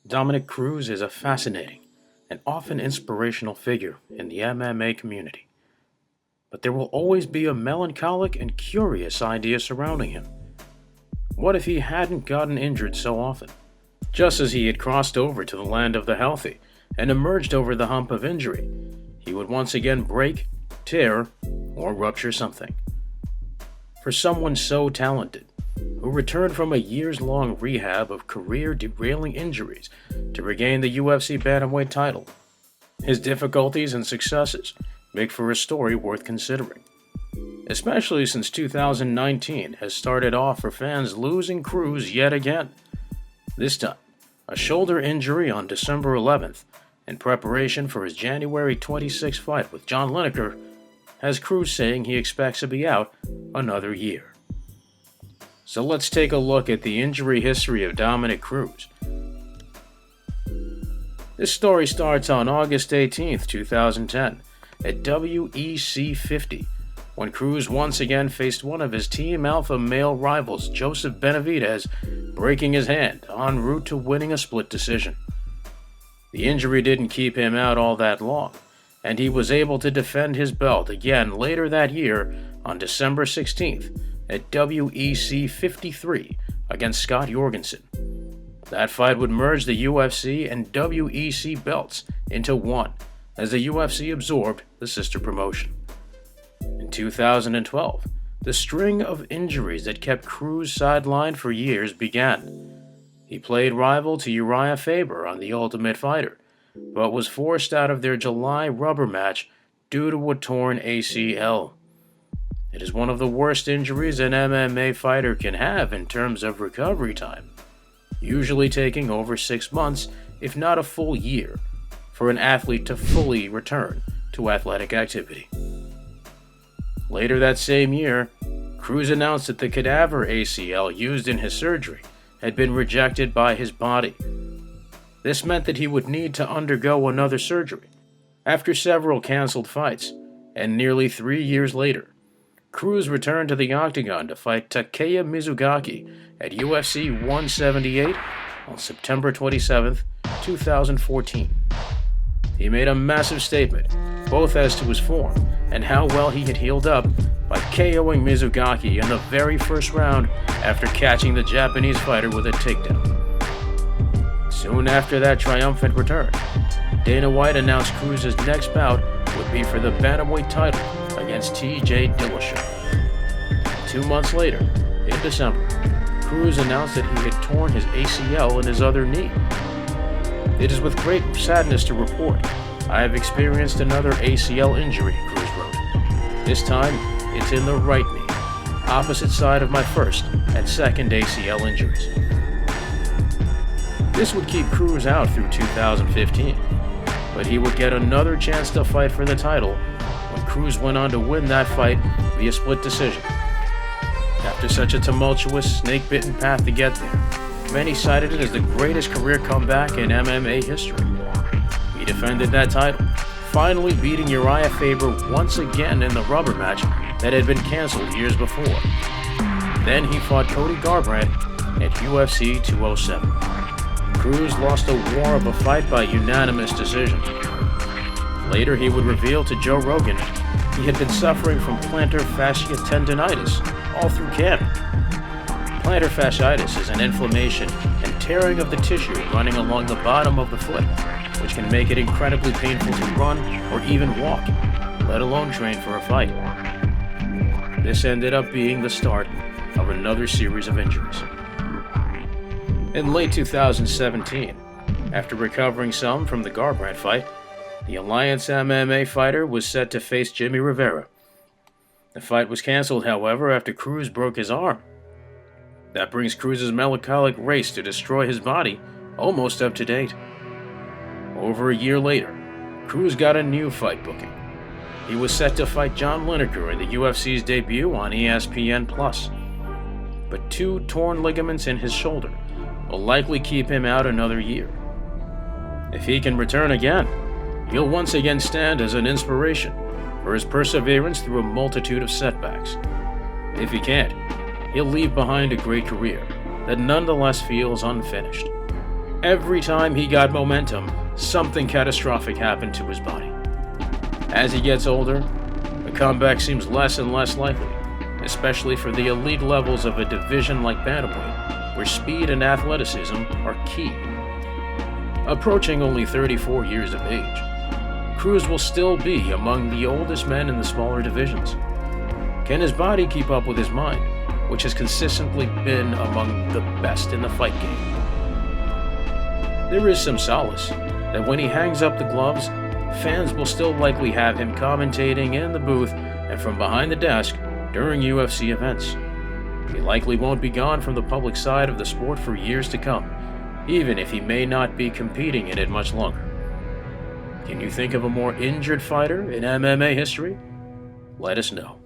Dominick Cruz is a fascinating and often inspirational figure in the MMA community, but there will always be a melancholic and curious idea surrounding him. What if he hadn't gotten injured so often? Just as he had crossed over to the land of the healthy and emerged over the hump of injury, he would once again break, tear, or rupture something. For someone so talented, who returned from a years-long rehab of career-derailing injuries to regain the UFC bantamweight title, his difficulties and successes make for a story worth considering. Especially since 2019 has started off for fans losing Cruz yet again. This time, a shoulder injury on December 11th, in preparation for his January 26th fight with John Lineker, has Cruz saying he expects to be out another year. So let's take a look at the injury history of Dominick Cruz. This story starts on August 18, 2010, at WEC 50, when Cruz once again faced one of his Team Alpha male rivals, Joseph Benavidez, breaking his hand en route to winning a split decision. The injury didn't keep him out all that long, and he was able to defend his belt again later that year on December 16th at WEC 53 against Scott Jorgensen. That fight would merge the UFC and WEC belts into one as the UFC absorbed the sister promotion. In 2012, the string of injuries that kept Cruz sidelined for years began. He played rival to Uriah Faber on The Ultimate Fighter, but was forced out of their July rubber match due to a torn ACL. It is one of the worst injuries an MMA fighter can have in terms of recovery time, usually taking over 6 months, if not a full year, for an athlete to fully return to athletic activity. Later that same year, Cruz announced that the cadaver ACL used in his surgery had been rejected by his body. This meant that he would need to undergo another surgery. After several canceled fights, and nearly 3 years later, Cruz returned to the octagon to fight Takeya Mizugaki at UFC 178 on September 27, 2014. He made a massive statement, both as to his form and how well he had healed up, by KOing Mizugaki in the very first round after catching the Japanese fighter with a takedown. Soon after that triumphant return, Dana White announced Cruz's next bout would be for the bantamweight title against T.J. Dillashaw. 2 months later, in December, Cruz announced that he had torn his ACL in his other knee. "It is with great sadness to report I have experienced another ACL injury," Cruz wrote. "This time, it's in the right knee, opposite side of my first and second ACL injuries." This would keep Cruz out through 2015, but he would get another chance to fight for the title when Cruz went on to win that fight via split decision. After such a tumultuous, snake-bitten path to get there, many cited it as the greatest career comeback in MMA history. He defended that title, finally beating Uriah Faber once again in the rubber match that had been canceled years before. Then he fought Cody Garbrandt at UFC 207. Cruz lost a war of a fight by unanimous decision. Later he would reveal to Joe Rogan he had been suffering from plantar fascia tendonitis all through camp. Plantar fasciitis is an inflammation and tearing of the tissue running along the bottom of the foot, which can make it incredibly painful to run or even walk, let alone train for a fight. This ended up being the start of another series of injuries. In late 2017, after recovering some from the Garbrandt fight, the Alliance MMA fighter was set to face Jimmy Rivera. The fight was canceled, however, after Cruz broke his arm. That brings Cruz's melancholic race to destroy his body almost up to date. Over a year later, Cruz got a new fight booking. He was set to fight John Lineker in the UFC's debut on ESPN+. But 2 torn ligaments in his shoulder will likely keep him out another year. If he can return again, he'll once again stand as an inspiration for his perseverance through a multitude of setbacks. If he can't, he'll leave behind a great career that nonetheless feels unfinished. Every time he got momentum, something catastrophic happened to his body. As he gets older, the comeback seems less and less likely, especially for the elite levels of a division like bantamweight, where speed and athleticism are key. Approaching only 34 years of age, Cruz will still be among the oldest men in the smaller divisions. Can his body keep up with his mind, which has consistently been among the best in the fight game? There is some solace that when he hangs up the gloves, fans will still likely have him commentating in the booth and from behind the desk during UFC events. He likely won't be gone from the public side of the sport for years to come, even if he may not be competing in it much longer. Can you think of a more injured fighter in MMA history? Let us know.